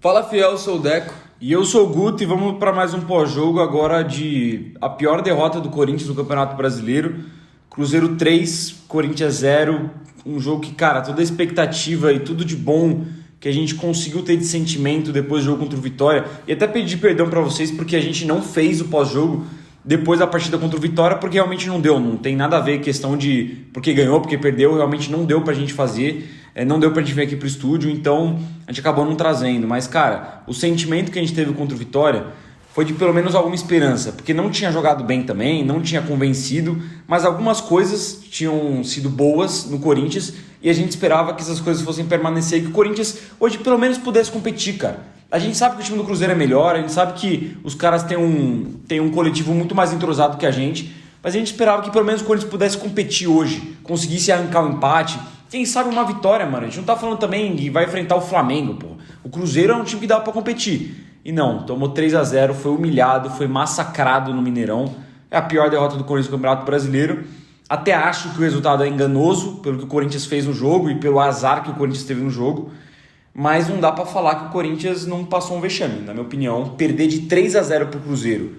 Fala fiel, eu sou o Deco. E eu sou o Guto e vamos para mais um pós-jogo agora de a pior derrota do Corinthians no Campeonato Brasileiro. Cruzeiro 3, Corinthians 0. Um jogo que, cara, toda a expectativa e tudo de bom que a gente conseguiu ter de sentimento depois do jogo contra o Vitória. E até pedir perdão para vocês porque a gente não fez o pós-jogo depois da partida contra o Vitória, porque realmente não deu. Não tem nada a ver questão de porque ganhou, porque perdeu. Realmente não deu pra gente fazer. Não deu pra gente vir aqui pro estúdio, então a gente acabou não trazendo. Mas, cara, o sentimento que a gente teve contra o Vitória foi de pelo menos alguma esperança, porque não tinha jogado bem também, não tinha convencido, mas algumas coisas tinham sido boas no Corinthians e a gente esperava que essas coisas fossem permanecer e que o Corinthians hoje pelo menos pudesse competir, cara. A gente sabe que o time do Cruzeiro é melhor, a gente sabe que os caras têm um coletivo muito mais entrosado que a gente, mas a gente esperava que pelo menos o Corinthians pudesse competir hoje, conseguisse arrancar o empate. Quem sabe uma vitória, mano. A gente não tá falando também que vai enfrentar o Flamengo, pô. O Cruzeiro é um time que dá pra competir. E não, tomou 3-0, foi humilhado, foi massacrado no Mineirão. É a pior derrota do Corinthians no Campeonato Brasileiro. Até acho que o resultado é enganoso, pelo que o Corinthians fez no jogo e pelo azar que o Corinthians teve no jogo. Mas não dá pra falar que o Corinthians não passou um vexame. Na minha opinião, perder de 3-0 pro Cruzeiro,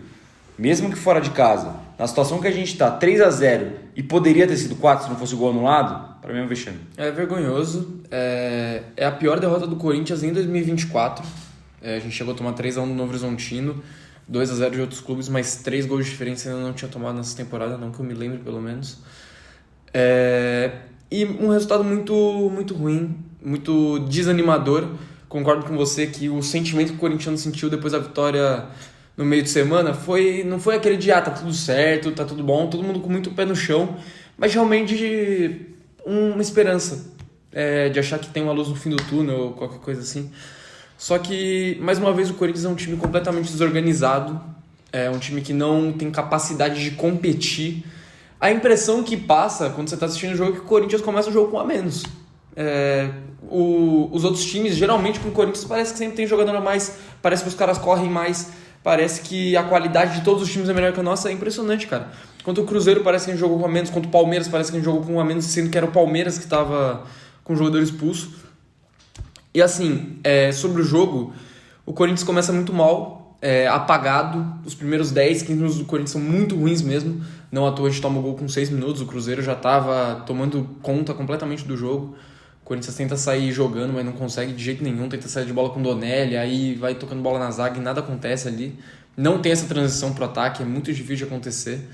mesmo que fora de casa, na situação que a gente tá, 3-0, e poderia ter sido 4 se não fosse o gol anulado, pra mim é um vexame. É vergonhoso. É a pior derrota do Corinthians em 2024. A gente chegou a tomar 3-1 no Novo Horizontino, 2-0 de outros clubes, mas 3 gols de diferença ainda não tinha tomado nessa temporada, não que eu me lembre pelo menos. E um resultado muito, muito ruim, muito desanimador. Concordo com você que o sentimento que o corintiano sentiu depois da vitória no meio de semana não foi aquele de tá tudo certo, tá tudo bom, todo mundo com muito pé no chão, mas realmente uma esperança de achar que tem uma luz no fim do túnel ou qualquer coisa assim. Só que, mais uma vez, o Corinthians é um time completamente desorganizado, é um time que não tem capacidade de competir. A impressão que passa quando você está assistindo o jogo é que o Corinthians começa o jogo com um a menos. Os outros times, geralmente com o Corinthians, parece que sempre tem jogador a mais, parece que os caras correm mais, parece que a qualidade de todos os times é melhor que a nossa. É impressionante, cara. Quanto o Cruzeiro parece que a gente jogou com um a menos, quanto o Palmeiras parece que a gente jogou com um a menos, sendo que era o Palmeiras que estava com o jogador expulso. E assim, sobre o jogo, o Corinthians começa muito mal, apagado. Os primeiros 10, 15 minutos do Corinthians são muito ruins mesmo. Não à toa a gente toma o gol com 6 minutos, o Cruzeiro já estava tomando conta completamente do jogo. O Corinthians tenta sair jogando, mas não consegue de jeito nenhum, tenta sair de bola com o Donelli, aí vai tocando bola na zaga e nada acontece ali. Não tem essa transição pro ataque, é muito difícil de acontecer.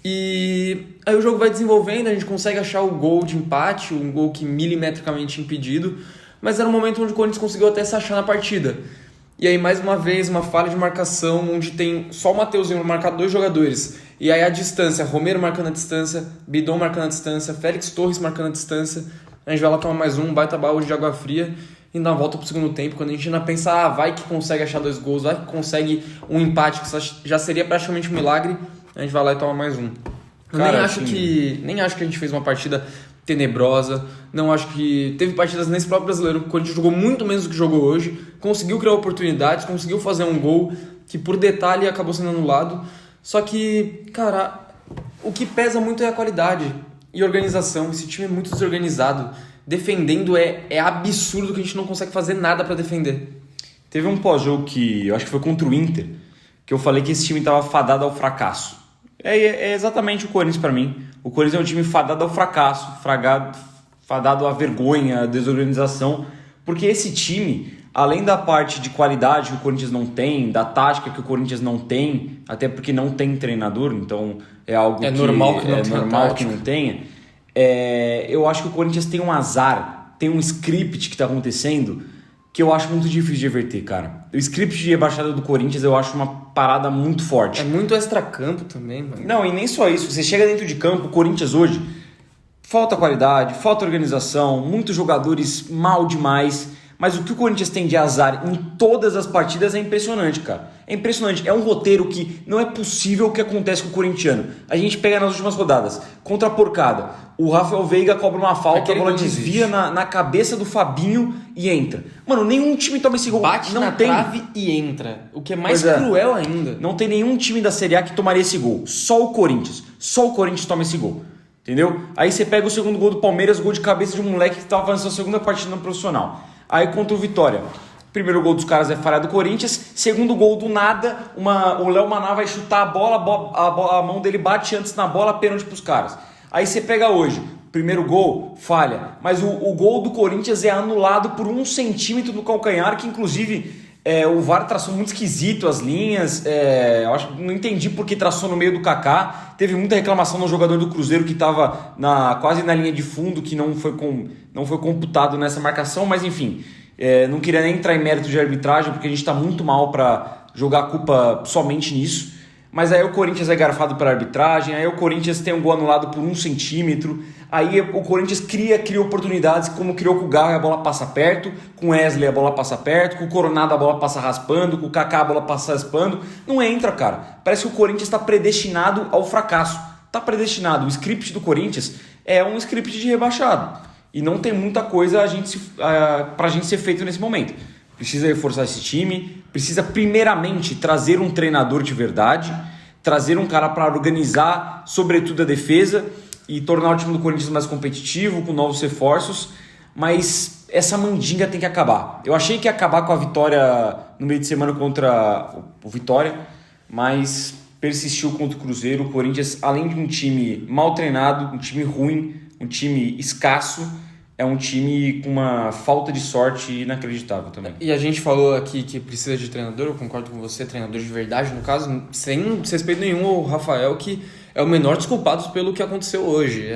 E aí o jogo vai desenvolvendo, a gente consegue achar o gol de empate, um gol que milimetricamente impedido, mas era um momento onde o Corinthians conseguiu até se achar na partida. E aí, mais uma vez, uma falha de marcação, onde tem só o Mateuzinho para marcar 2 jogadores. E aí a distância, Romero marcando a distância, Bidon marcando a distância, Félix Torres marcando a distância. A gente vai lá tomar mais um, baita balde de água fria e dá volta pro segundo tempo, quando a gente ainda pensa, vai que consegue achar 2 gols, vai que consegue um empate, que já seria praticamente um milagre, a gente vai lá e toma mais um. Eu nem acho que a gente fez uma partida tenebrosa, não acho que teve partidas nesse próprio Brasileiro que o Corinthians jogou muito menos do que jogou hoje, conseguiu criar oportunidades, conseguiu fazer um gol que por detalhe acabou sendo anulado, só que, cara, o que pesa muito é a qualidade e organização. Esse time é muito desorganizado, defendendo é absurdo que a gente não consegue fazer nada pra defender. Teve um pós-jogo que eu acho que foi contra o Inter, que eu falei que esse time estava fadado ao fracasso. É exatamente o Corinthians para mim. O Corinthians é um time fadado ao fracasso, fadado à vergonha, à desorganização, porque esse time, além da parte de qualidade que o Corinthians não tem, da tática que o Corinthians não tem, até porque não tem treinador, então é algo normal que não tenha, eu acho que o Corinthians tem um azar, tem um script que está acontecendo que eu acho muito difícil de reverter, cara. O script de rebaixada do Corinthians eu acho uma parada muito forte. É muito extracampo também, mano. Não, e nem só isso. Você chega dentro de campo, o Corinthians hoje, falta qualidade, falta organização, muitos jogadores mal demais, mas o que o Corinthians tem de azar em todas as partidas é impressionante, cara. É impressionante. É um roteiro que não é possível o que acontece com o corintiano. A gente pega nas últimas rodadas, contra a porcada, o Rafael Veiga cobra uma falta, a bola desvia na cabeça do Fabinho e entra. Mano, nenhum time toma esse gol. Bate na trave e entra. O que é mais cruel ainda. Não tem nenhum time da Série A que tomaria esse gol. Só o Corinthians. Só o Corinthians toma esse gol. Entendeu? Aí você pega o segundo gol do Palmeiras, gol de cabeça de um moleque que estava fazendo sua segunda partida no profissional. Aí contra o Vitória, Primeiro gol dos caras é falha do Corinthians. Segundo gol do nada, o Léo Maná vai chutar a bola, a mão dele bate antes na bola, pênalti pros caras. Aí você pega hoje, primeiro gol, falha. Mas o gol do Corinthians é anulado por 1 centímetro do calcanhar, que inclusive o VAR traçou muito esquisito as linhas. Não entendi porque traçou no meio do Kaká. Teve muita reclamação no jogador do Cruzeiro que estava quase na linha de fundo, que não foi computado nessa marcação, mas enfim... não queria nem entrar em mérito de arbitragem, porque a gente está muito mal para jogar a culpa somente nisso. Mas aí o Corinthians é garfado pela arbitragem, aí o Corinthians tem um gol anulado por 1 centímetro, aí o Corinthians cria oportunidades, como criou com o Garro e a bola passa perto, com o Wesley a bola passa perto, com o Coronado a bola passa raspando, com o Kaká a bola passa raspando. Não entra, cara. Parece que o Corinthians está predestinado ao fracasso. Está predestinado. O script do Corinthians é um script de rebaixado. E não tem muita coisa pra gente ser feito nesse momento. Precisa reforçar esse time, precisa primeiramente trazer um treinador de verdade, trazer um cara para organizar, sobretudo a defesa, e tornar o time do Corinthians mais competitivo, com novos reforços, mas essa mandinga tem que acabar. Eu achei que ia acabar com a vitória no meio de semana contra o Vitória, mas persistiu contra o Cruzeiro. O Corinthians, além de um time mal treinado, um time ruim, um time escasso, é um time com uma falta de sorte inacreditável também. E a gente falou aqui que precisa de treinador, eu concordo com você, treinador de verdade, no caso, sem respeito nenhum ao Rafael, que é o menor dos culpados pelo que aconteceu hoje.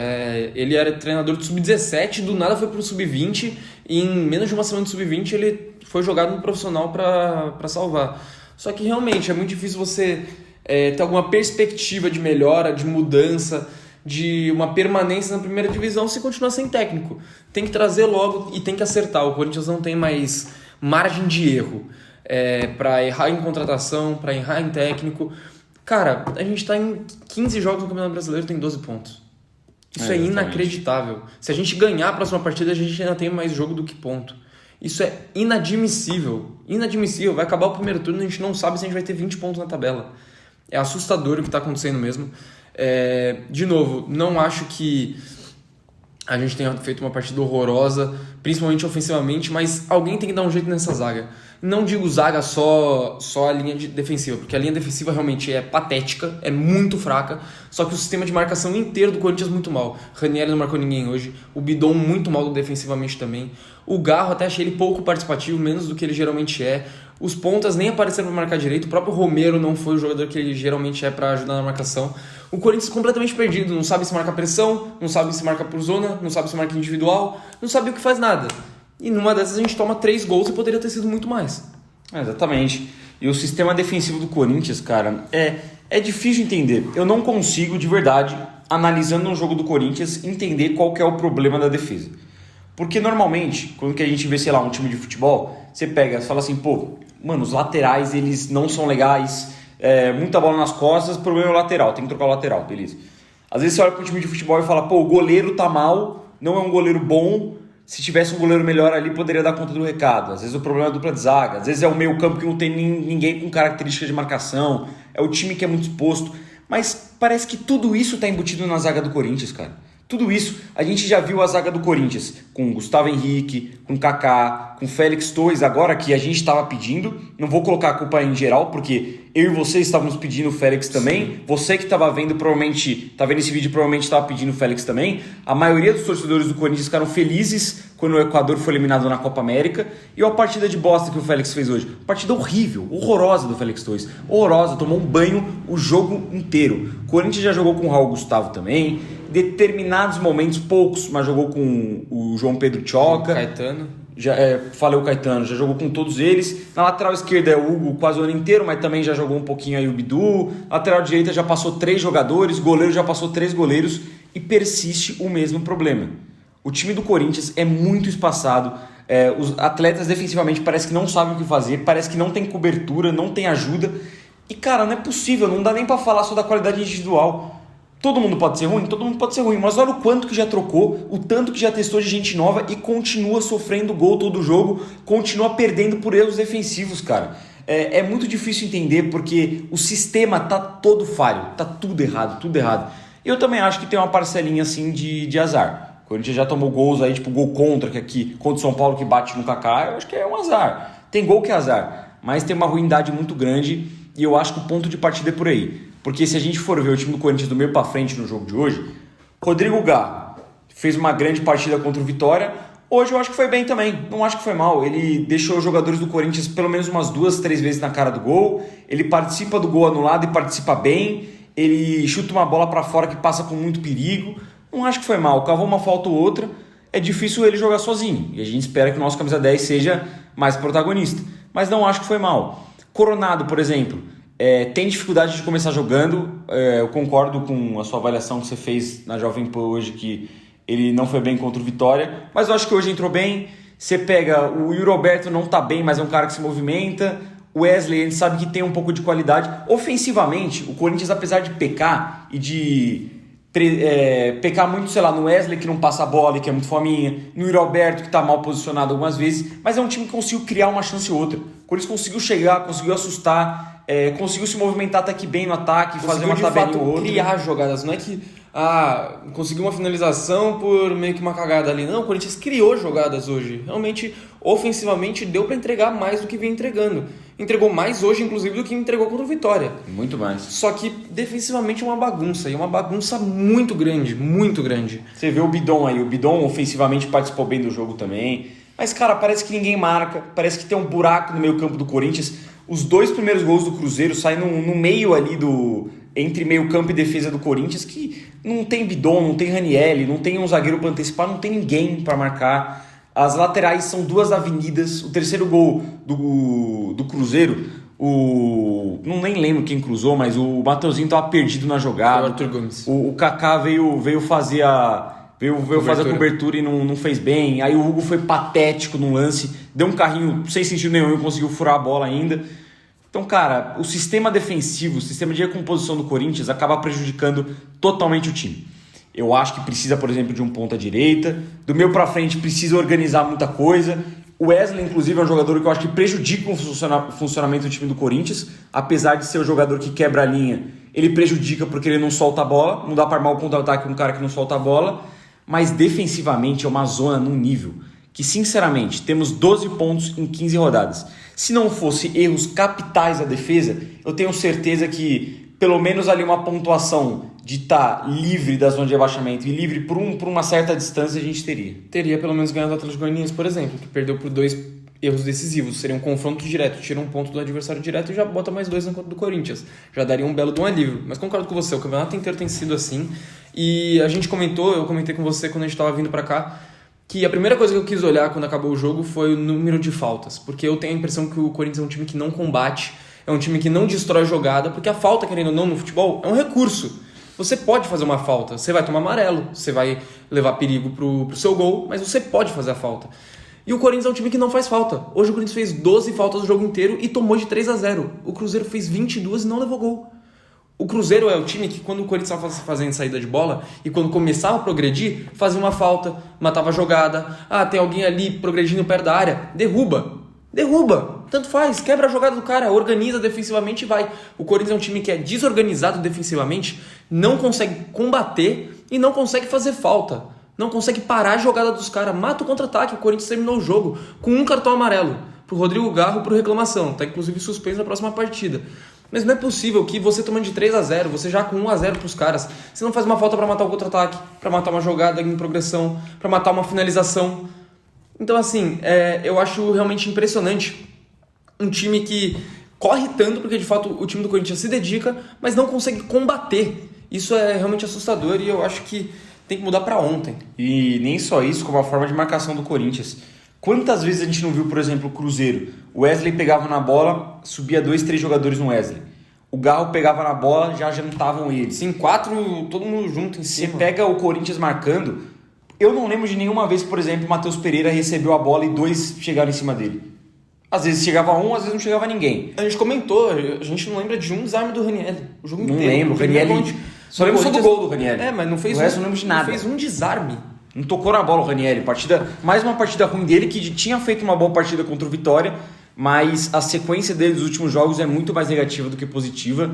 Ele era treinador do Sub-17, do nada foi pro Sub-20, e em menos de uma semana do Sub-20 ele foi jogado no profissional para salvar. Só que realmente é muito difícil você ter alguma perspectiva de melhora, de mudança, de uma permanência na primeira divisão se continuar sem técnico. Tem que trazer logo e tem que acertar. O Corinthians não tem mais margem de erro para errar em contratação, para errar em técnico. Cara, a gente está em 15 jogos no Campeonato Brasileiro, tem 12 pontos. Isso é inacreditável. Se a gente ganhar a próxima partida, a gente ainda tem mais jogo do que ponto. Isso é inadmissível. Inadmissível. Vai acabar o primeiro turno e a gente não sabe se a gente vai ter 20 pontos na tabela. É assustador o que está acontecendo mesmo. De novo, não acho que a gente tenha feito uma partida horrorosa, principalmente ofensivamente, mas alguém tem que dar um jeito nessa zaga. Não digo zaga só a linha defensiva, porque a linha defensiva realmente é patética, é muito fraca, só que o sistema de marcação inteiro do Corinthians é muito mal. Ranieri não marcou ninguém hoje, o Bidon muito mal defensivamente também, o Garro até achei ele pouco participativo, menos do que ele geralmente é. Os pontas nem apareceram para marcar direito, o próprio Romero não foi o jogador que ele geralmente é para ajudar na marcação. O Corinthians completamente perdido, não sabe se marca pressão, não sabe se marca por zona, não sabe se marca individual, não sabe o que faz nada. E numa dessas a gente toma 3 gols e poderia ter sido muito mais. Exatamente. E o sistema defensivo do Corinthians, cara, é difícil entender. Eu não consigo, de verdade, analisando um jogo do Corinthians, entender qual que é o problema da defesa. Porque normalmente, quando que a gente vê, sei lá, um time de futebol, você pega e fala assim, pô, mano, os laterais, eles não são legais, muita bola nas costas, o problema é o lateral, tem que trocar o lateral, beleza. Às vezes você olha para um time de futebol e fala, pô, o goleiro tá mal, não é um goleiro bom, se tivesse um goleiro melhor ali, poderia dar conta do recado. Às vezes o problema é a dupla de zaga, às vezes é o meio campo que não tem ninguém com características de marcação, é o time que é muito exposto, mas parece que tudo isso tá embutido na zaga do Corinthians, cara. Tudo isso, a gente já viu a zaga do Corinthians com Gustavo Henrique, com Kaká, com Félix Torres, agora que a gente estava pedindo. Não vou colocar a culpa em geral, porque eu e você estávamos pedindo o Félix também. Sim. Você que estava vendo, provavelmente, tá vendo esse vídeo, provavelmente estava pedindo o Félix também. A maioria dos torcedores do Corinthians ficaram felizes quando o Equador foi eliminado na Copa América. E a partida de bosta que o Félix fez hoje. Partida horrível, horrorosa do Félix Torres. Horrorosa, tomou um banho o jogo inteiro. O Corinthians já jogou com o Raul Gustavo também. Determinados momentos, poucos, mas jogou com o João Pedro Tchoca. Caetano. Falei o Caetano, já jogou com todos eles. Na lateral esquerda é o Hugo quase o ano inteiro, mas também já jogou um pouquinho aí o Bidu. Lateral direita já passou 3 jogadores, goleiro já passou 3 goleiros e persiste o mesmo problema. O time do Corinthians é muito espaçado, os atletas defensivamente parece que não sabem o que fazer, parece que não tem cobertura, não tem ajuda. E cara, não é possível, não dá nem pra falar só da qualidade individual. Todo mundo pode ser ruim? Todo mundo pode ser ruim, mas olha o quanto que já trocou, o tanto que já testou de gente nova e continua sofrendo gol todo jogo, continua perdendo por erros defensivos, cara. É muito difícil entender porque o sistema tá todo falho, tá tudo errado, tudo errado. Eu também acho que tem uma parcelinha assim de azar. O Corinthians já tomou gols aí, tipo gol contra, que aqui, contra o São Paulo que bate no Kaká, eu acho que é um azar. Tem gol que é azar, mas tem uma ruindade muito grande e eu acho que o ponto de partida é por aí. Porque se a gente for ver o time do Corinthians do meio para frente no jogo de hoje, Rodrigo Garro fez uma grande partida contra o Vitória. Hoje eu acho que foi bem também, não acho que foi mal. Ele deixou os jogadores do Corinthians pelo menos umas 2, 3 vezes na cara do gol. Ele participa do gol anulado e participa bem. Ele chuta uma bola para fora que passa com muito perigo. Não acho que foi mal, cavou uma falta ou outra. É difícil ele jogar sozinho e a gente espera que o nosso camisa 10 seja mais protagonista. Mas não acho que foi mal. Coronado, por exemplo, tem dificuldade de começar jogando. Eu concordo com a sua avaliação que você fez na Jovem Pan hoje, que ele não foi bem contra o Vitória, mas eu acho que hoje entrou bem. Você pega o Yuri Alberto, não tá bem, mas é um cara que se movimenta. O Wesley, a gente sabe que tem um pouco de qualidade. Ofensivamente, o Corinthians, apesar de pecar e de pecar muito, sei lá, no Wesley, que não passa a bola e que é muito fominha, no Yuri Alberto, que tá mal posicionado algumas vezes, mas é um time que conseguiu criar uma chance ou outra. O Corinthians conseguiu chegar, conseguiu assustar, conseguiu se movimentar até que bem no ataque, fazer uma tabelinha ou outra. Criar jogadas, não é que conseguiu uma finalização por meio que uma cagada ali. Não, o Corinthians criou jogadas hoje. Realmente, ofensivamente, deu para entregar mais do que vinha entregando. Entregou mais hoje, inclusive, do que entregou contra o Vitória. Muito mais. Só que, defensivamente, é uma bagunça. E uma bagunça muito grande, muito grande. Você vê o Bidon aí. O Bidon, ofensivamente, participou bem do jogo também. Mas, cara, parece que ninguém marca. Parece que tem um buraco no meio campo do Corinthians. Os 2 primeiros gols do Cruzeiro saem no meio ali entre meio campo e defesa do Corinthians, que não tem Bidon, não tem Ranielli, não tem um zagueiro para antecipar, não tem ninguém para marcar. As laterais são 2 avenidas. O terceiro gol do Cruzeiro, não nem lembro quem cruzou, mas o Mateuzinho estava perdido na jogada. O Arthur Gomes. O Kaká veio fazer a cobertura e não fez bem. Aí o Hugo foi patético no lance, deu um carrinho sem sentido nenhum e conseguiu furar a bola ainda. Então, cara, o sistema defensivo, o sistema de recomposição do Corinthians acaba prejudicando totalmente o time. Eu acho que precisa, por exemplo, de um ponta-direita. Do meio pra frente precisa organizar muita coisa. O Wesley, inclusive, é um jogador que eu acho que prejudica o funcionamento do time do Corinthians. Apesar de ser o jogador que quebra a linha, ele prejudica porque ele não solta a bola. Não dá para armar o contra-ataque com um cara que não solta a bola. Mas defensivamente é uma zona num nível que, sinceramente, temos 12 pontos em 15 rodadas. Se não fosse erros capitais da defesa, eu tenho certeza que pelo menos ali uma pontuação de estar livre da zona de rebaixamento e livre por uma certa distância a gente teria. Teria pelo menos ganhado o Atlético Goianiense, por exemplo, que perdeu por 2 erros decisivos. Seria um confronto direto, tira um ponto do adversário direto e já bota mais 2 na conta do Corinthians. Já daria um belo de um alívio. Mas concordo com você, o campeonato inteiro tem sido assim. E a gente eu comentei com você quando a gente estava vindo para cá, que a primeira coisa que eu quis olhar quando acabou o jogo foi o número de faltas. Porque eu tenho a impressão que o Corinthians é um time que não combate, é um time que não destrói jogada, porque a falta, querendo ou não, no futebol, é um recurso. Você pode fazer uma falta, você vai tomar amarelo, você vai levar perigo pro seu gol, mas você pode fazer a falta. E o Corinthians é um time que não faz falta. Hoje o Corinthians fez 12 faltas no jogo inteiro e tomou de 3-0. O Cruzeiro fez 22 e não levou gol. O Cruzeiro é o time que, quando o Corinthians estava fazendo saída de bola e quando começava a progredir, fazia uma falta, matava a jogada. Tem alguém ali progredindo perto da área, derruba. Tanto faz, quebra a jogada do cara, organiza defensivamente e vai. O Corinthians é um time que é desorganizado defensivamente, não consegue combater e não consegue fazer falta. Não consegue parar a jogada dos caras, mata o contra-ataque. O Corinthians terminou o jogo com um cartão amarelo pro Rodrigo Garro por reclamação. Tá inclusive suspenso na próxima partida. Mas não é possível que você tomando de 3-0, você já com 1-0 pros caras, você não faz uma falta para matar o contra-ataque, para matar uma jogada em progressão, para matar uma finalização. Então, assim, eu acho realmente impressionante um time que corre tanto, porque de fato o time do Corinthians se dedica, mas não consegue combater. Isso é realmente assustador e eu acho que tem que mudar para ontem. E nem só isso, como a forma de marcação do Corinthians. Quantas vezes a gente não viu, por exemplo, o Cruzeiro? O Wesley pegava na bola, subia 2, 3 jogadores no Wesley. O Garro pegava na bola, já jantavam eles. Sim, 4, todo mundo junto em cima. Você pega o Corinthians marcando, eu não lembro de nenhuma vez, por exemplo, o Matheus Pereira recebeu a bola e 2 chegaram em cima dele. Às vezes chegava um, às vezes não chegava ninguém. A gente comentou, a gente não lembra de um desarme do Ranielli. O jogo inteiro. Não lembro, o Ranielli... Só lembro só do gol do Ranielli. Mas não fez o resto não lembro de nada. Não fez um desarme. Não tocou na bola o Ranielli. Mais uma partida ruim dele, que tinha feito uma boa partida contra o Vitória, mas a sequência dele dos últimos jogos é muito mais negativa do que positiva.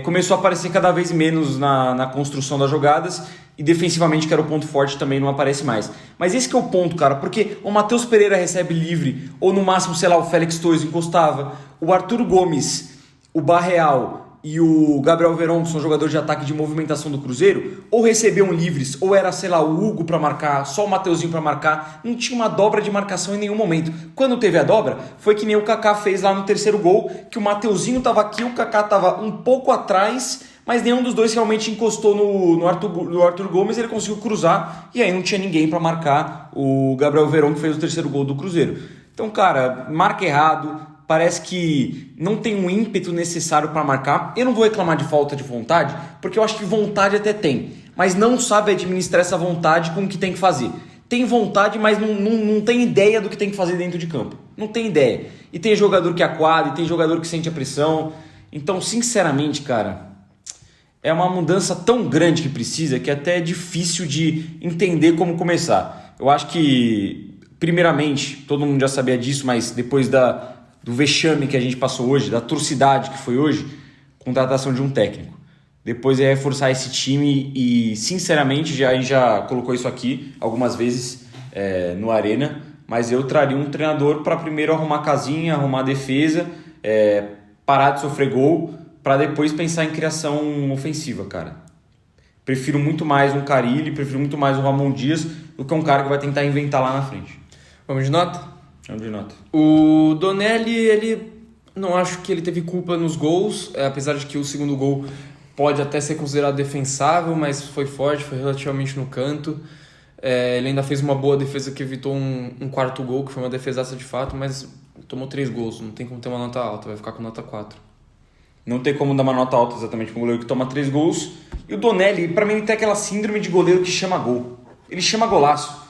Começou a aparecer cada vez menos na construção das jogadas e defensivamente, que era o ponto forte, também não aparece mais. Mas esse que é o ponto, cara, porque o Matheus Pereira recebe livre, ou no máximo, sei lá, o Félix Torres encostava, o Arthur Gomes, o Barreal e o Gabriel Veron, que são jogadores de ataque de movimentação do Cruzeiro, ou recebiam livres, ou era, sei lá, o Hugo para marcar, só o Mateuzinho para marcar, não tinha uma dobra de marcação em nenhum momento. Quando teve a dobra, foi que nem o Kaká fez lá no terceiro gol, que o Mateuzinho tava aqui, o Kaká tava um pouco atrás, mas nenhum dos dois realmente encostou no Arthur Gomes, ele conseguiu cruzar, e aí não tinha ninguém para marcar o Gabriel Veron, que fez o terceiro gol do Cruzeiro. Então, cara, marca errado, parece que não tem um ímpeto necessário para marcar. Eu não vou reclamar de falta de vontade, porque eu acho que vontade até tem, mas não sabe administrar essa vontade com o que tem que fazer. Tem vontade, mas não tem ideia do que tem que fazer dentro de campo. Não tem ideia. E tem jogador que aquadra, e tem jogador que sente a pressão. Então, sinceramente, cara, é uma mudança tão grande que precisa que até é difícil de entender como começar. Eu acho que, primeiramente, todo mundo já sabia disso, mas depois do vexame que a gente passou hoje, da atrocidade que foi hoje, contratação de um técnico. Depois é reforçar esse time e, sinceramente, a gente já colocou isso aqui algumas vezes no Arena, mas eu traria um treinador para primeiro arrumar casinha, arrumar defesa, parar de sofrer gol, para depois pensar em criação ofensiva, cara. Prefiro muito mais um Carille, prefiro muito mais um Ramon Dias do que um cara que vai tentar inventar lá na frente. Vamos de nota? Vamos de nota. O Donelli, ele não acho que ele teve culpa nos gols, apesar de que o segundo gol pode até ser considerado defensável, mas foi forte, foi relativamente no canto. Ele ainda fez uma boa defesa que evitou um quarto gol, que foi uma defesaça de fato, mas tomou 3 gols, não tem como ter uma nota alta, vai ficar com nota 4. Não tem como dar uma nota alta exatamente para um goleiro que toma 3 gols. E o Donelli, para mim, ele tem aquela síndrome de goleiro que chama gol. Ele chama golaço.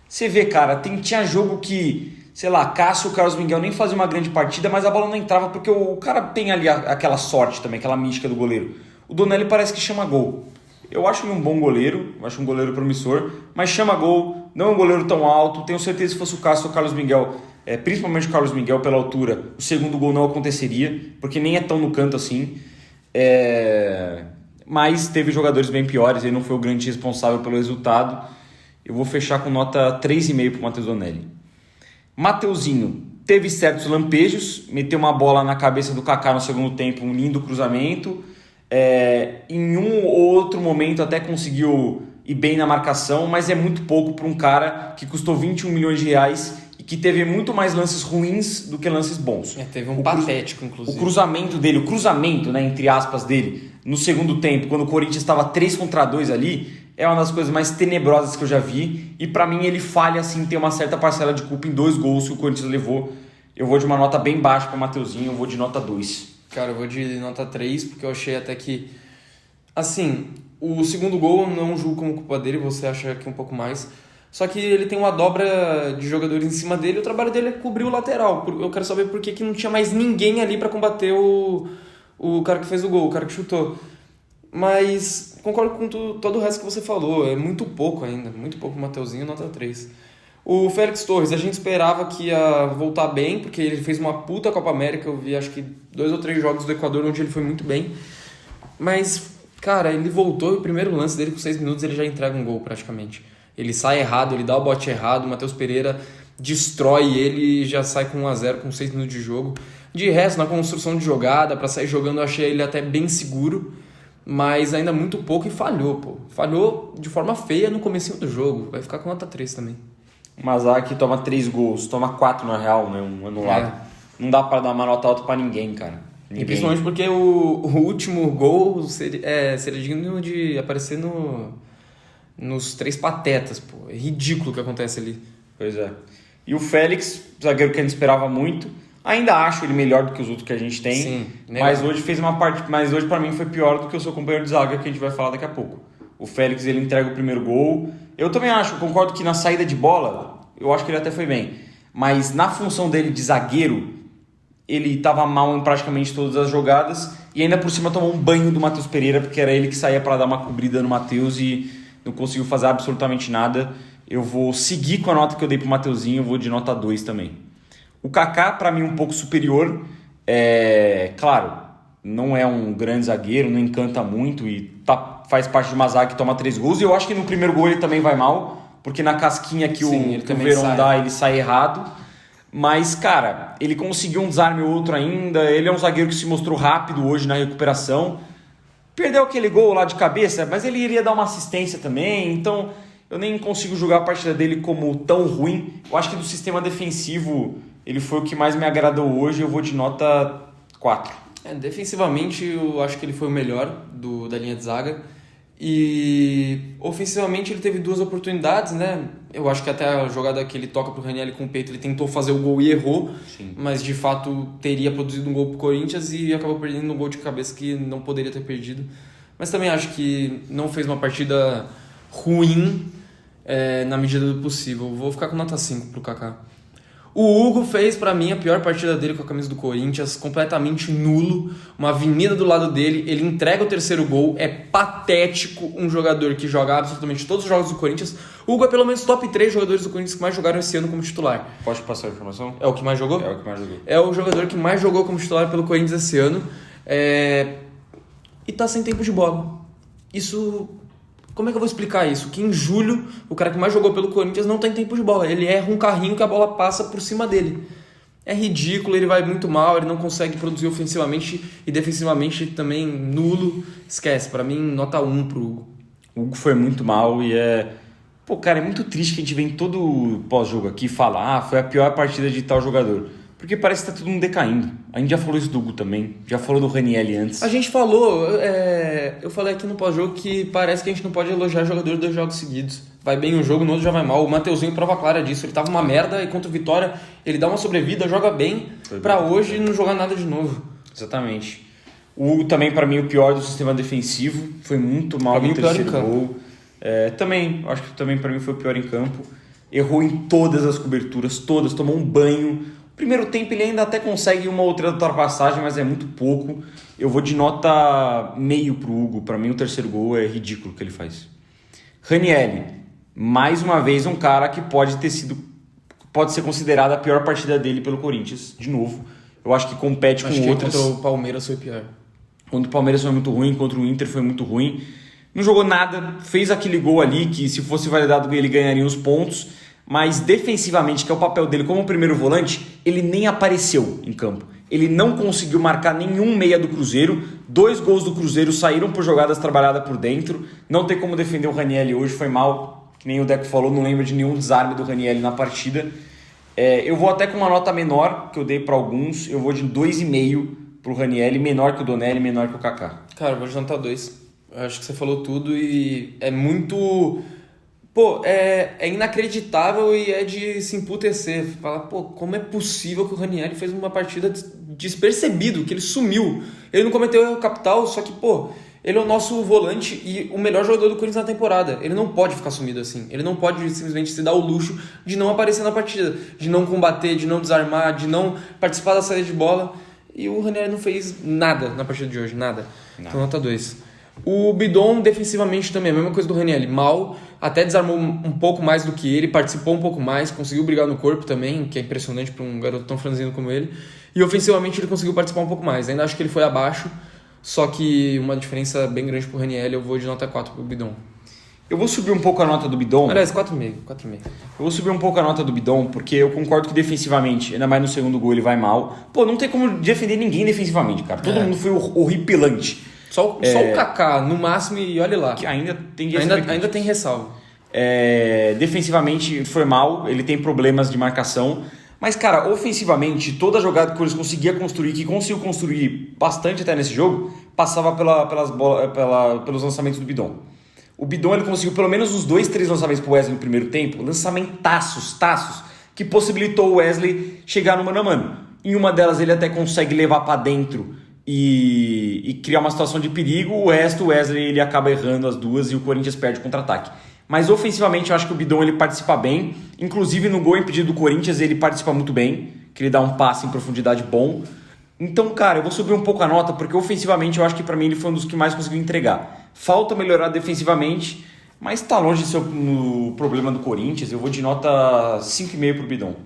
Você vê, cara, tinha jogo que, sei lá, Cássio, o Carlos Miguel nem fazia uma grande partida, mas a bola não entrava porque o cara tem ali aquela sorte também, aquela mística do goleiro. O Donelli parece que chama gol. Eu acho ele um bom goleiro, acho um goleiro promissor, mas chama gol, não é um goleiro tão alto. Tenho certeza que se fosse o Cássio ou o Carlos Miguel, principalmente o Carlos Miguel pela altura, o segundo gol não aconteceria, porque nem é tão no canto assim. Mas teve jogadores bem piores, ele não foi o grande responsável pelo resultado. Eu vou fechar com nota 3,5 para o Matheus Donelli. Mateuzinho teve certos lampejos, meteu uma bola na cabeça do Kaká no segundo tempo, um lindo cruzamento. Em um ou outro momento até conseguiu ir bem na marcação, mas é muito pouco para um cara que custou 21 milhões de reais e que teve muito mais lances ruins do que lances bons. Teve um patético, inclusive. O cruzamento, né, entre aspas, dele, no segundo tempo, quando o Corinthians estava 3-2 ali, é uma das coisas mais tenebrosas que eu já vi. E para mim ele falha, assim, tem uma certa parcela de culpa em 2 gols que o Corinthians levou. Eu vou de uma nota bem baixa para o Mateuzinho, eu vou de nota 2. Cara, eu vou de nota 3, porque eu achei até que... Assim, o segundo gol eu não julgo como culpa dele, você acha que um pouco mais. Só que ele tem uma dobra de jogadores em cima dele, e o trabalho dele é cobrir o lateral. Eu quero saber por que não tinha mais ninguém ali para combater o cara que fez o gol, o cara que chutou. Mas concordo com todo o resto que você falou, é muito pouco ainda, muito pouco o Mateuzinho, nota 3. O Félix Torres, a gente esperava que ia voltar bem, porque ele fez uma puta Copa América, eu vi acho que 2 ou 3 jogos do Equador onde ele foi muito bem. Mas, cara, ele voltou e o primeiro lance dele com 6 minutos ele já entrega um gol praticamente. Ele sai errado, ele dá o bote errado, o Matheus Pereira destrói ele e já sai com 1-0 com 6 minutos de jogo. De resto, na construção de jogada, pra sair jogando, eu achei ele até bem seguro, mas ainda muito pouco e falhou, pô. Falhou de forma feia no comecinho do jogo, vai ficar com nota 3 também. O Mazak toma 3 gols, toma 4 na real, né? Um anulado. Não dá pra dar uma nota alta pra ninguém, cara. Ninguém. E principalmente porque o último gol seria digno de aparecer nos 3 patetas, pô. É ridículo o que acontece ali. Pois é. E o Félix, zagueiro que a gente esperava muito, ainda acho ele melhor do que os outros que a gente tem. Sim, mas hoje fez uma parte. Mas hoje pra mim foi pior do que o seu companheiro de zaga, que a gente vai falar daqui a pouco. O Félix, ele entrega o primeiro gol. Eu também acho, concordo que na saída de bola, eu acho que ele até foi bem. Mas na função dele de zagueiro, ele estava mal em praticamente todas as jogadas. E ainda por cima tomou um banho do Matheus Pereira, porque era ele que saía para dar uma cobrida no Matheus e não conseguiu fazer absolutamente nada. Eu vou seguir com a nota que eu dei pro Mateuzinho, eu vou de nota 2 também. O Kaká, para mim, um pouco superior. Claro, não é um grande zagueiro, não encanta muito e tá faz parte de uma zaga que toma 3 gols. E eu acho que no primeiro gol ele também vai mal, porque na casquinha que Sim, o Verón dá, ele sai errado. Mas, cara, ele conseguiu um desarme ou outro ainda. Ele é um zagueiro que se mostrou rápido hoje na recuperação. Perdeu aquele gol lá de cabeça, mas ele iria dar uma assistência também. Então, eu nem consigo julgar a partida dele como tão ruim. Eu acho que do sistema defensivo, ele foi o que mais me agradou hoje. Eu vou de nota 4. Defensivamente, eu acho que ele foi o melhor da linha de zaga. E ofensivamente ele teve 2 oportunidades, né? Eu acho que até a jogada que ele toca pro Ranieri com o peito, ele tentou fazer o gol e errou. Sim. Mas de fato teria produzido um gol pro Corinthians e acabou perdendo um gol de cabeça que não poderia ter perdido. Mas também acho que não fez uma partida ruim na medida do possível. Vou ficar com nota 5 pro Kaká. O Hugo fez, pra mim, a pior partida dele com a camisa do Corinthians, completamente nulo, uma avenida do lado dele, ele entrega o terceiro gol, é patético um jogador que joga absolutamente todos os jogos do Corinthians. O Hugo é pelo menos top 3 jogadores do Corinthians que mais jogaram esse ano como titular. Pode passar a informação? É o que mais jogou? É o que mais jogou. É o jogador que mais jogou como titular pelo Corinthians esse ano. E tá sem tempo de bola. Isso... Como é que eu vou explicar isso? Que em julho, o cara que mais jogou pelo Corinthians não tem tempo de bola. Ele erra um carrinho que a bola passa por cima dele. É ridículo, ele vai muito mal, ele não consegue produzir ofensivamente e defensivamente também nulo. Esquece, pra mim, nota 1 pro Hugo. O Hugo foi muito mal e Pô, cara, é muito triste que a gente vem todo pós-jogo aqui e fala foi a pior partida de tal jogador. Porque parece que tá todo mundo decaindo. A gente já falou isso do Hugo também. Já falou do Ranieri antes. A gente falou... eu falei aqui no pós-jogo que parece que a gente não pode elogiar jogador 2 jogos seguidos. Vai bem um jogo, no outro já vai mal. O Mateuzinho prova clara disso. Ele tava uma merda e contra o Vitória ele dá uma sobrevida, joga bem. Pra hoje não jogar nada de novo. Exatamente. O Hugo também, pra mim, o pior do sistema defensivo. Foi muito mal no terceiro gol. Também, acho que também pra mim foi o pior em campo. Errou em todas as coberturas, todas. Tomou um banho. Primeiro tempo ele ainda até consegue uma outra ultrapassagem, mas é muito pouco. Eu vou de nota meio pro Hugo. Para mim o terceiro gol é ridículo o que ele faz. Ranieri, mais uma vez um cara que pode ser considerado a pior partida dele pelo Corinthians. De novo, eu acho que compete acho com que outras. Contra o Palmeiras foi pior. Contra o Palmeiras foi muito ruim, contra o Inter foi muito ruim. Não jogou nada, fez aquele gol ali que se fosse validado ele ganharia os pontos. Mas defensivamente, que é o papel dele como primeiro volante, ele nem apareceu em campo. Ele não conseguiu marcar nenhum meia do Cruzeiro. 2 gols do Cruzeiro saíram por jogadas trabalhadas por dentro. Não tem como defender o Ranieri hoje, foi mal. Que nem o Deco falou, não lembro de nenhum desarme do Ranieri na partida. Eu vou até com uma nota menor, que eu dei para alguns. Eu vou de 2,5 pro Ranieri, menor que o Donelli, menor que o Kaká. Cara, eu vou de nota 2. Eu acho que você falou tudo e é muito... Pô, é inacreditável e é de se emputecer. Falar, como é possível que o Ranieri fez uma partida despercebido, que ele sumiu. Ele não cometeu erro capital, só que, ele é o nosso volante e o melhor jogador do Corinthians na temporada. Ele não pode ficar sumido assim. Ele não pode simplesmente se dar o luxo de não aparecer na partida, de não combater, de não desarmar, de não participar da saída de bola. E o Ranieri não fez nada na partida de hoje, nada. Então, nota 2. O Bidon, defensivamente, também, a mesma coisa do Ranieri. Mal, até desarmou um pouco mais do que ele, participou um pouco mais, conseguiu brigar no corpo também, que é impressionante para um garoto tão franzino como ele. E ofensivamente ele conseguiu participar um pouco mais. Ainda acho que ele foi abaixo, só que uma diferença bem grande pro Ranieri. Eu vou de nota 4 pro Bidon. Eu vou subir um pouco a nota do Bidon. Aliás, 4,5. Eu vou subir um pouco a nota do Bidon, porque eu concordo que defensivamente, ainda mais no segundo gol, ele vai mal. Não tem como defender ninguém defensivamente, cara. Todo mundo foi horripilante. Só o Kaká, no máximo, e olha lá. Que ainda tem ainda tem ressalva. Defensivamente foi mal, ele tem problemas de marcação. Mas, cara, ofensivamente, toda jogada que o Corinthians conseguia construir, que conseguiu construir bastante até nesse jogo, passava pelos lançamentos do Bidon. O Bidon ele conseguiu pelo menos uns 2, 3 lançamentos pro Wesley no primeiro tempo, lançamentaços, que possibilitou o Wesley chegar no mano a mano. Em uma delas ele até consegue levar para dentro e criar uma situação de perigo. O resto, o Wesley ele acaba errando as duas e o Corinthians perde o contra-ataque. Mas ofensivamente eu acho que o Bidon ele participa bem. Inclusive no gol impedido do Corinthians ele participa muito bem, que ele dá um passe em profundidade bom. Então, cara, eu vou subir um pouco a nota, porque ofensivamente eu acho que pra mim ele foi um dos que mais conseguiu entregar. Falta melhorar defensivamente, mas tá longe de ser o problema do Corinthians. Eu vou de nota 5,5 pro Bidon.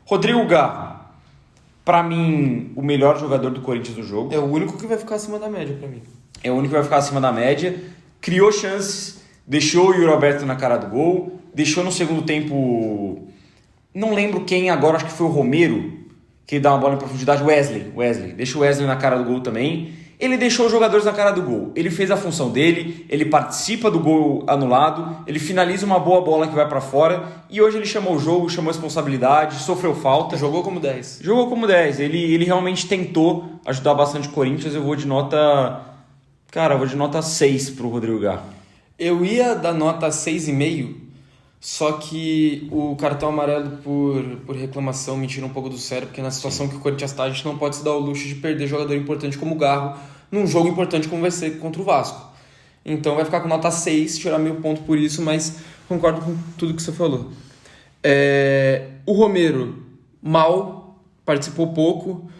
Rodrigo Garro, pra mim, o melhor jogador do Corinthians no jogo. É o único que vai ficar acima da média pra mim. é o único que vai ficar acima da média. Criou chances, deixou o Yuri Alberto na cara do gol, deixou no segundo tempo, não lembro quem agora, acho que foi o Romero, que dá uma bola em profundidade, Wesley, deixa o Wesley na cara do gol também. Ele deixou os jogadores na cara do gol, ele fez a função dele, ele participa do gol anulado, ele finaliza uma boa bola que vai pra fora, e hoje ele chamou o jogo, chamou a responsabilidade, sofreu falta. Jogou como 10. Jogou como 10, ele realmente tentou ajudar bastante o Corinthians. Eu vou de nota 6 pro Rodrigo Garro. Eu ia dar nota 6,5, só que o cartão amarelo por reclamação me tira um pouco do sério, porque na situação que o Corinthians está, a gente não pode se dar o luxo de perder jogador importante como o Garro num jogo importante como vai ser contra o Vasco. Então vai ficar com nota 6, tirar meio ponto por isso, mas concordo com tudo que você falou. O Romero, mal, participou pouco,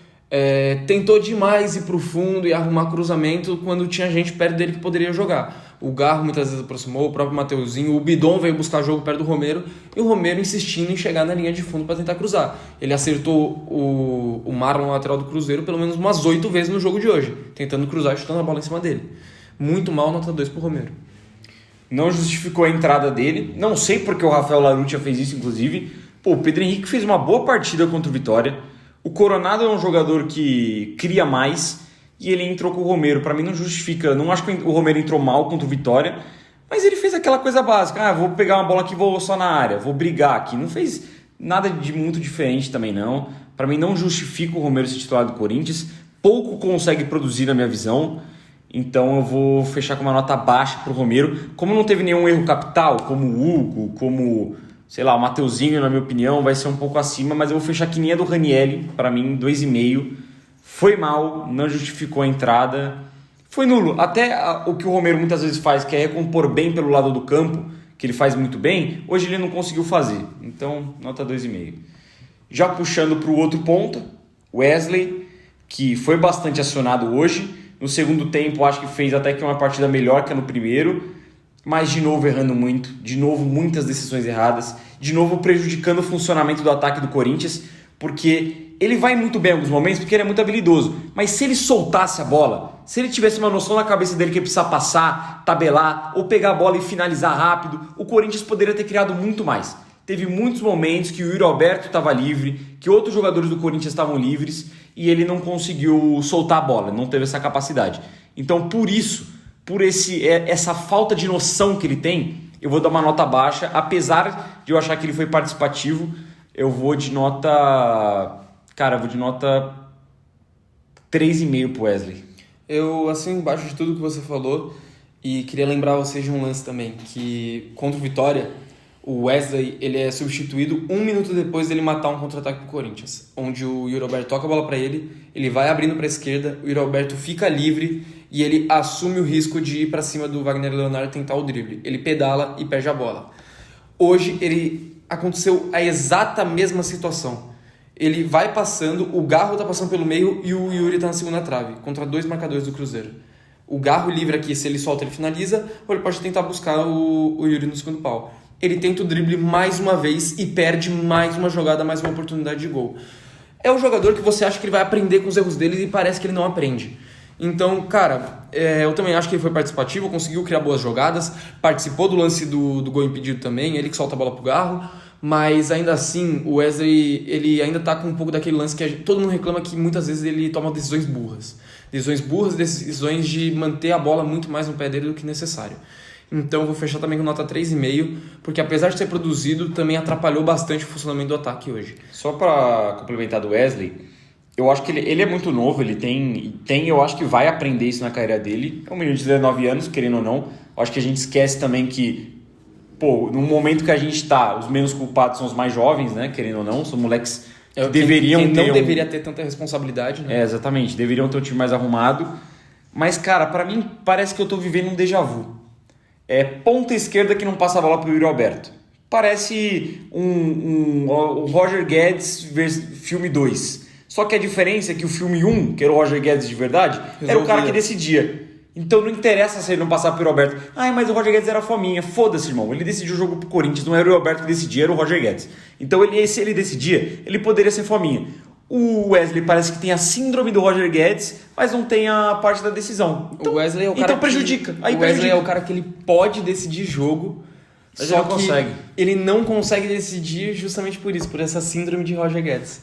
tentou demais ir pro fundo e arrumar cruzamento quando tinha gente perto dele que poderia jogar. O Garro muitas vezes aproximou, o próprio Mateuzinho, o Bidon veio buscar jogo perto do Romero, e o Romero insistindo em chegar na linha de fundo para tentar cruzar. Ele acertou o Marlon, lateral do Cruzeiro, pelo menos umas 8 vezes no jogo de hoje, tentando cruzar e chutando a bola em cima dele. Muito mal, nota 2 pro Romero. Não justificou a entrada dele, não sei porque o Rafael Larutia fez isso, inclusive. O Pedro Henrique fez uma boa partida contra o Vitória. O Coronado é um jogador que cria mais, e ele entrou com o Romero. Para mim não justifica, não acho que o Romero entrou mal contra o Vitória, mas ele fez aquela coisa básica, vou pegar uma bola aqui e vou só na área, vou brigar aqui. Não fez nada de muito diferente também não. Para mim não justifica o Romero ser titular do Corinthians, pouco consegue produzir na minha visão, então eu vou fechar com uma nota baixa pro Romero. Como não teve nenhum erro capital, como o Hugo, como, sei lá, o Mateuzinho, na minha opinião, vai ser um pouco acima, mas eu vou fechar que nem a do Ranieri, para mim 2,5. Foi mal, não justificou a entrada, foi nulo. Até o que o Romero muitas vezes faz, que é recompor bem pelo lado do campo, que ele faz muito bem, hoje ele não conseguiu fazer. Então, nota 2,5. Já puxando para o outro ponta, Wesley, que foi bastante acionado hoje. No segundo tempo, acho que fez até que uma partida melhor que a no primeiro, mas de novo errando muito, de novo muitas decisões erradas, de novo prejudicando o funcionamento do ataque do Corinthians, porque ele vai muito bem em alguns momentos, porque ele é muito habilidoso, mas se ele soltasse a bola, se ele tivesse uma noção na cabeça dele que ele precisa passar, tabelar, ou pegar a bola e finalizar rápido, o Corinthians poderia ter criado muito mais. Teve muitos momentos que o Yuri Alberto estava livre, que outros jogadores do Corinthians estavam livres, e ele não conseguiu soltar a bola, não teve essa capacidade. Então, por isso, por essa falta de noção que ele tem, eu vou dar uma nota baixa, apesar de eu achar que ele foi participativo. Eu vou de nota 3,5 pro Wesley. Eu assino embaixo de tudo que você falou e queria lembrar vocês de um lance também, que contra o Vitória, o Wesley ele é substituído 1 minuto depois dele matar um contra-ataque pro Corinthians, onde o Yuri Alberto toca a bola para ele vai abrindo para a esquerda, o Yuri Alberto fica livre e ele assume o risco de ir para cima do Wagner Leonardo tentar o drible. Ele pedala e perde a bola. Hoje aconteceu a exata mesma situação. Ele vai passando, o Garro tá passando pelo meio e o Yuri tá na segunda trave, contra 2 marcadores do Cruzeiro. O Garro livre aqui, se ele solta, ele finaliza, ou ele pode tentar buscar o Yuri no segundo pau. Ele tenta o drible mais uma vez e perde mais uma jogada, mais uma oportunidade de gol. É o jogador que você acha que ele vai aprender com os erros dele e parece que ele não aprende. Então, cara, eu também acho que ele foi participativo, conseguiu criar boas jogadas, participou do lance do gol impedido também, ele que solta a bola pro Garro, mas ainda assim, o Wesley, ele ainda tá com um pouco daquele lance que todo mundo reclama que muitas vezes ele toma decisões burras. Decisões de manter a bola muito mais no pé dele do que necessário. Então, eu vou fechar também com nota 3,5, porque apesar de ser produzido, também atrapalhou bastante o funcionamento do ataque hoje. Só para complementar do Wesley, eu acho que ele é muito novo, ele tem, eu acho que vai aprender isso na carreira dele. É um menino de 19 anos, querendo ou não. Eu acho que a gente esquece também que, no momento que a gente tá, os menos culpados são os mais jovens, né? Querendo ou não, são moleques que deveriam quem ter... não deveria ter tanta responsabilidade, né? Exatamente, deveriam ter um time mais arrumado. Mas, cara, para mim, parece que eu tô vivendo um déjà vu. Ponta esquerda que não passa a bola pro Yuri Alberto. Parece o Roger Guedes filme 2. Só que a diferença é que o filme 1, que era o Roger Guedes de verdade, era o cara que decidia. Então não interessa se ele não passar pro Yuri Alberto. Mas o Roger Guedes era fominha. Foda-se, irmão. Ele decidiu o jogo pro Corinthians. Não era o Yuri Alberto que decidia, era o Roger Guedes. Então se ele decidia, ele poderia ser fominha. O Wesley parece que tem a síndrome do Roger Guedes, mas não tem a parte da decisão. Então, o Wesley é o cara então prejudica. Aí o Wesley é o cara que ele pode decidir jogo, mas só ele não que consegue. ele não consegue decidir justamente por isso, por essa síndrome de Roger Guedes.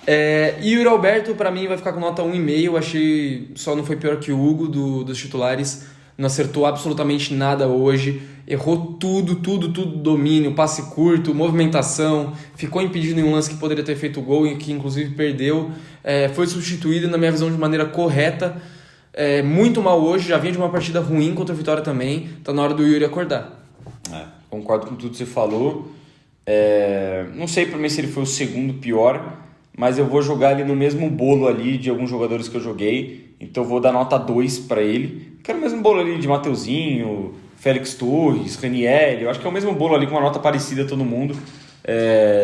E o Yuri Alberto, pra mim, vai ficar com nota 1,5. Achei só não foi pior que o Hugo dos titulares. Não acertou absolutamente nada hoje. Errou tudo, domínio, passe curto, movimentação. Ficou impedido em um lance que poderia ter feito gol e que inclusive perdeu. Foi substituído, na minha visão, de maneira correta. Muito mal hoje, já vinha de uma partida ruim contra o Vitória também. Tá na hora do Yuri acordar. Concordo com tudo que você falou. Não sei pra mim se ele foi o segundo pior, mas eu vou jogar ele no mesmo bolo ali de alguns jogadores que eu joguei. Então eu vou dar nota 2 pra ele. Quero o mesmo bolo ali de Mateuzinho, Félix Torres, Raniel. Eu acho que é o mesmo bolo ali com uma nota parecida a todo mundo.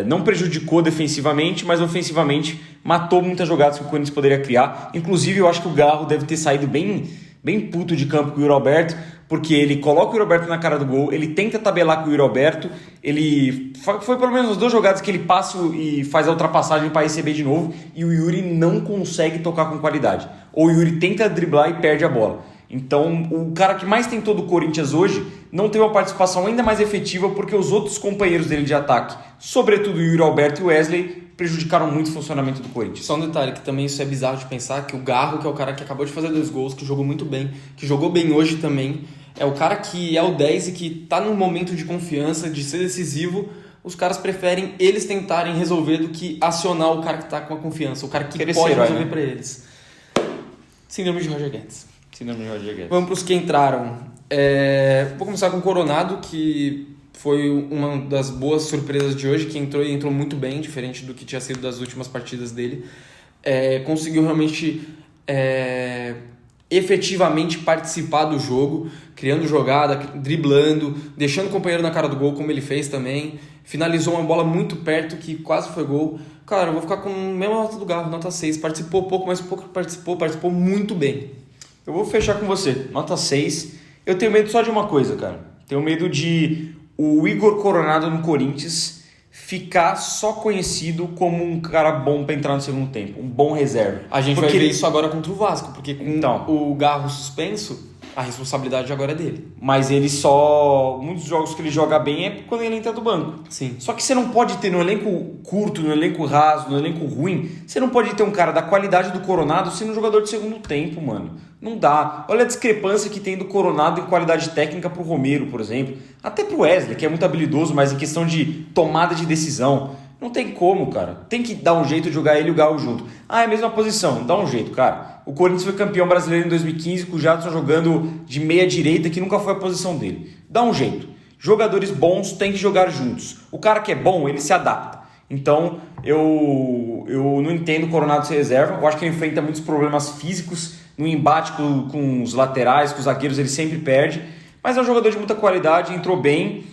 Não prejudicou defensivamente, mas ofensivamente matou muitas jogadas que o Corinthians poderia criar. Inclusive eu acho que o Garro deve ter saído bem puto de campo com o Yuri Alberto, porque ele coloca o Yuri Alberto na cara do gol, ele tenta tabelar com o Yuri Alberto, ele foi pelo menos as 2 jogadas que ele passa e faz a ultrapassagem para receber de novo, e o Yuri não consegue tocar com qualidade. Ou o Yuri tenta driblar e perde a bola. Então, o cara que mais tentou do Corinthians hoje não teve uma participação ainda mais efetiva porque os outros companheiros dele de ataque, sobretudo o Yuri Alberto e o Wesley, prejudicaram muito o funcionamento do Corinthians. Só um detalhe, que também isso é bizarro de pensar, que o Garro, que é o cara que acabou de fazer 2 gols, que jogou muito bem, que jogou bem hoje também, é o cara que é o 10 e que tá num momento de confiança, de ser decisivo. Os caras preferem eles tentarem resolver do que acionar o cara que tá com a confiança, o cara que pode resolver pra eles. Síndrome de Roger Guedes. Vamos para os que entraram. Vou começar com o Coronado, que foi uma das boas surpresas de hoje, que entrou muito bem, diferente do que tinha sido das últimas partidas dele. Conseguiu realmente efetivamente participar do jogo, criando jogada, driblando, deixando o companheiro na cara do gol, como ele fez também. Finalizou uma bola muito perto, que quase foi gol. Cara, eu vou ficar com a mesma nota do Garro, nota 6. Participou pouco, mas pouco participou muito bem. Eu vou fechar com você, nota 6. Eu tenho medo só de uma coisa, cara. Tenho medo de o Igor Coronado no Corinthians ficar só conhecido como um cara bom pra entrar no segundo tempo, um bom reserva. A gente vai ver isso agora contra o Vasco, porque com então, o Garro suspenso, a responsabilidade agora é dele. Mas muitos jogos que ele joga bem é quando ele entra do banco. Sim. Só que você não pode ter no elenco curto, no elenco raso, no elenco ruim, você não pode ter um cara da qualidade do Coronado sendo um jogador de segundo tempo, mano. Não dá. Olha a discrepância que tem do Coronado em qualidade técnica pro Romero, por exemplo. Até pro Wesley, que é muito habilidoso, mas em questão de tomada de decisão. Não tem como, cara. Tem que dar um jeito de jogar ele e o Galo junto. É a mesma posição. Dá um jeito, cara. O Corinthians foi campeão brasileiro em 2015 com o Jadson jogando de meia direita, que nunca foi a posição dele. Dá um jeito. Jogadores bons têm que jogar juntos. O cara que é bom, ele se adapta. Então, eu não entendo o Coronado ser reserva. Eu acho que ele enfrenta muitos problemas físicos no embate com os laterais, com os zagueiros, ele sempre perde. Mas é um jogador de muita qualidade, entrou bem.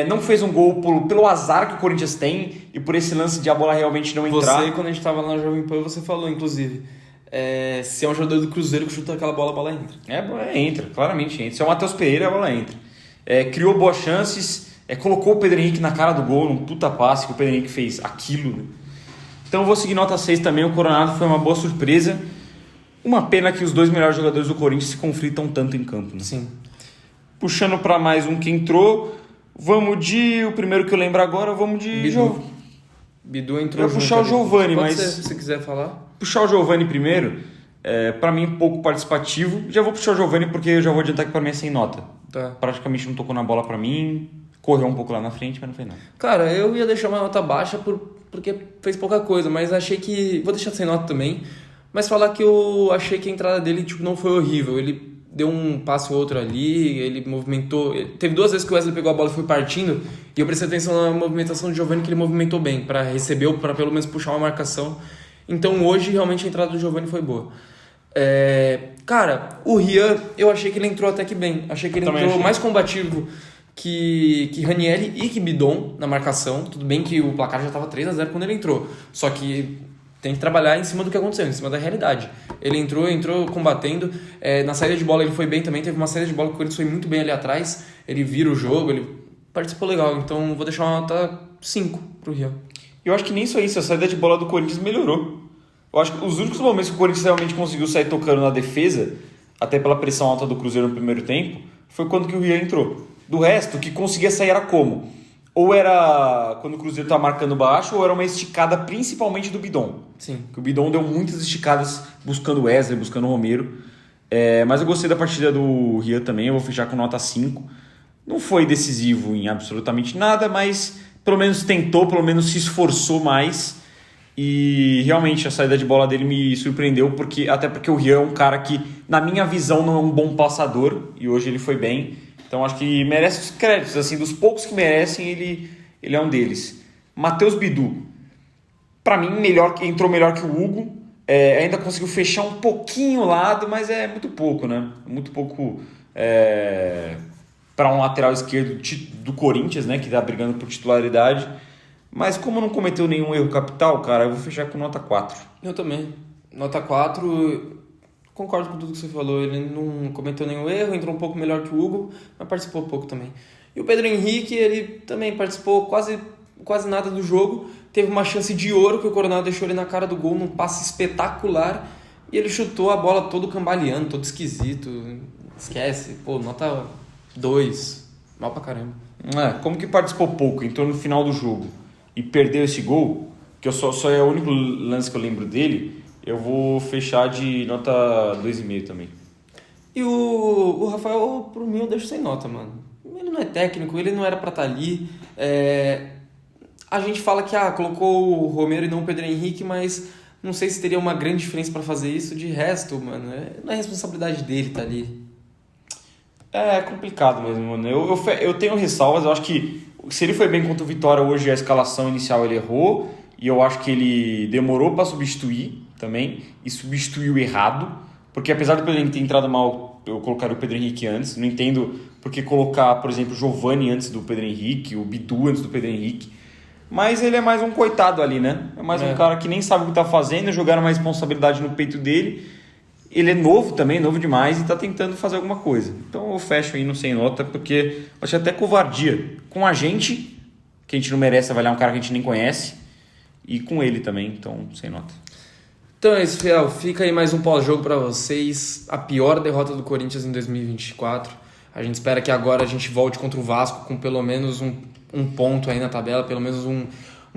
Não fez um gol pelo azar que o Corinthians tem e por esse lance de a bola realmente não entrar. Você, quando a gente estava lá na Jovem Pan, você falou, inclusive, se é um jogador do Cruzeiro que chuta aquela bola, a bola entra. A bola entra, claramente entra. Se é o Matheus Pereira, a bola entra. Criou boas chances, colocou o Pedro Henrique na cara do gol, num puta passe que o Pedro Henrique fez aquilo. Né? Então eu vou seguir nota 6 também, o Coronado foi uma boa surpresa. Uma pena que os 2 melhores jogadores do Corinthians se conflitam tanto em campo. Né? Sim. Puxando para mais um que entrou... o primeiro que eu lembro agora, vamos de... Bidu entrou. Eu vou puxar o Giovani, mas... Se você quiser falar. Puxar o Giovani primeiro, pra mim pouco participativo. Já vou puxar o Giovani porque eu já vou adiantar que pra mim é sem nota. Tá. Praticamente não tocou na bola pra mim, correu um pouco lá na frente, mas não fez nada. Cara, eu ia deixar uma nota baixa porque fez pouca coisa, mas achei que... Vou deixar sem nota também, mas falar que eu achei que a entrada dele não foi horrível. Ele deu um passo ou outro ali, ele movimentou... Teve 2 vezes que o Wesley pegou a bola e foi partindo, e eu prestei atenção na movimentação do Giovani, que ele movimentou bem, para receber ou para pelo menos puxar uma marcação. Então hoje realmente a entrada do Giovani foi boa. Cara, o Rian, eu achei que ele entrou até que bem. Achei que ele entrou mais combativo que Raniel e que Bidon na marcação. Tudo bem que o placar já estava 3-0 quando ele entrou, só que tem que trabalhar em cima do que aconteceu, em cima da realidade. Ele entrou combatendo. Na saída de bola ele foi bem também. Teve uma saída de bola que o Corinthians foi muito bem ali atrás. Ele vira o jogo, ele participou legal. Então vou deixar uma nota 5 pro Rian. eu acho que nem só isso, a saída de bola do Corinthians melhorou. Eu acho que os únicos momentos que o Corinthians realmente conseguiu sair tocando na defesa, até pela pressão alta do Cruzeiro no primeiro tempo, foi quando que o Rian entrou. Do resto, o que conseguia sair era como? Ou era quando o Cruzeiro estava marcando baixo, ou era uma esticada principalmente do Bidon. Sim. Que o Bidon deu muitas esticadas buscando o Wesley, buscando o Romero. Mas eu gostei da partida do Rian também, eu vou fechar com nota 5. Não foi decisivo em absolutamente nada, mas pelo menos tentou, pelo menos se esforçou mais. E realmente a saída de bola dele me surpreendeu, até porque o Rian é um cara que, na minha visão, não é um bom passador, e hoje ele foi bem. Então acho que merece os créditos, assim, dos poucos que merecem, ele é um deles. Matheus Bidu, para mim entrou melhor que o Hugo, ainda conseguiu fechar um pouquinho o lado, mas é muito pouco, né? Muito pouco para um lateral esquerdo do Corinthians, né, que está brigando por titularidade. Mas como não cometeu nenhum erro capital, cara, eu vou fechar com nota 4. Eu também. Nota 4, concordo com tudo que você falou. Ele não cometeu nenhum erro, entrou um pouco melhor que o Hugo, mas participou pouco também. E o Pedro Henrique, ele também participou quase nada do jogo. Teve uma chance de ouro que o Coronado deixou ele na cara do gol, num passe espetacular. E ele chutou a bola todo cambaleando, todo esquisito. Esquece. Pô, nota 2. Mal pra caramba. Como que participou pouco, entrou no final do jogo e perdeu esse gol, que eu só é o único lance que eu lembro dele, eu vou fechar de nota 2,5 também. E o Rafael, por mim, eu deixo sem nota, mano. Ele não é técnico, ele não era pra estar ali. A gente fala que colocou o Romero e não o Pedro Henrique, mas não sei se teria uma grande diferença pra fazer isso. De resto, mano, não é responsabilidade dele estar ali. É complicado mesmo, mano. Eu tenho ressalvas, eu acho que se ele foi bem contra o Vitória hoje, a escalação inicial ele errou, e eu acho que ele demorou para substituir também, e substituiu errado, porque apesar do Pedro Henrique ter entrado mal, eu colocaria o Pedro Henrique antes, não entendo por que colocar, por exemplo, o Giovani antes do Pedro Henrique, o Bidu antes do Pedro Henrique, mas ele é mais um coitado ali, né? É mais um cara que nem sabe o que tá fazendo, jogaram uma responsabilidade no peito dele. Ele é novo também, novo demais, e está tentando fazer alguma coisa. Então eu fecho aí no sem nota, porque eu achei até covardia com a gente, que a gente não merece avaliar um cara que a gente nem conhece, e com ele também, então sem nota. Então é isso, Fiel. Fica aí mais um pós-jogo para vocês. A pior derrota do Corinthians em 2024. A gente espera que agora a gente volte contra o Vasco com pelo menos um ponto aí na tabela, pelo menos um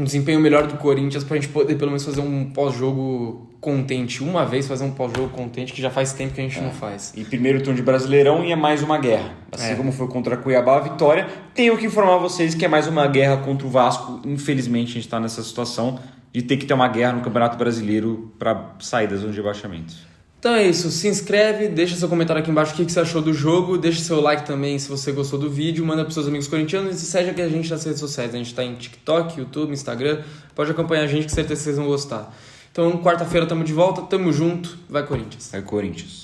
desempenho melhor do Corinthians, pra gente poder pelo menos fazer um pós-jogo contente. Uma vez fazer um pós-jogo contente, que já faz tempo que a gente não faz. E primeiro turno de Brasileirão e é mais uma guerra. Assim como foi contra Cuiabá, a vitória. Tenho que informar vocês que é mais uma guerra contra o Vasco. Infelizmente a gente está nessa situação de ter que ter uma guerra no Campeonato Brasileiro para sair da zona de rebaixamento. Então é isso, se inscreve, deixa seu comentário aqui embaixo o que você achou do jogo, deixa seu like também se você gostou do vídeo, manda para seus amigos corintianos e segue aqui a gente nas redes sociais. A gente está em TikTok, YouTube, Instagram, pode acompanhar a gente que certeza vocês vão gostar. Então quarta-feira tamo de volta, tamo junto, vai Corinthians. Vai Corinthians.